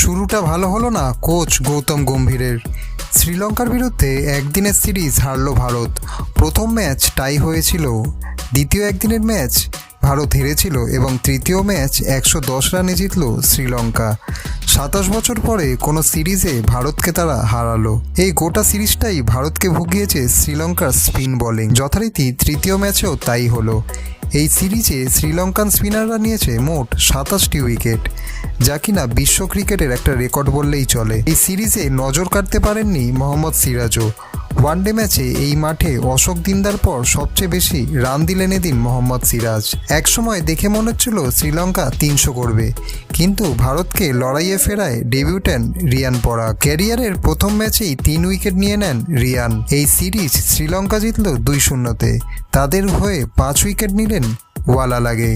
শুরুটা ভালো হলো না কোচ গৌতম গম্ভীরের। শ্রীলঙ্কার বিরুদ্ধে একদিনের সিরিজ হারল ভারত। প্রথম ম্যাচ টাই হয়েছিল, দ্বিতীয় একদিনের ম্যাচ ভারত হেরেছিল এবং তৃতীয় ম্যাচ 110 রানে জিতল শ্রীলঙ্কা। 27 বছর পরে কোনো সিরিজে ভারতকে তারা হারালো। এই গোটা সিরিজটাই ভারতকে ভুগিয়েছে শ্রীলঙ্কার স্পিন বোলিং। যথারীতি তৃতীয় ম্যাচেও তাই হলো। এই সিরিজে শ্রীলঙ্কান স্পিনাররা নিয়েছে মোট 27টি উইকেট, যা কিনা বিশ্ব ক্রিকেটের একটা রেকর্ড বললেই চলে। এই সিরিজে নজর কাটতে পারেননি মোহাম্মদ সিরাজও। ওয়ানডে ম্যাচে এই মাঠে অশোক দিন্দার পর সবচেয়ে বেশি রান দিলেন এদিন মোহাম্মদ সিরাজ। একসময় দেখে মনে হচ্ছিল শ্রীলঙ্কা 300 করবে, কিন্তু ভারতকে লড়াইয়ে ফেরায় ডেবিউট্যান্ট রিয়ান পরাগ। ক্যারিয়ারের প্রথম ম্যাচেই 3 উইকেট নিয়ে নেন রিয়ান। এই সিরিজ শ্রীলঙ্কা জিতল 2-0-তে। তাদের হয়ে 5 উইকেট নিলেন ওয়ালালাগে।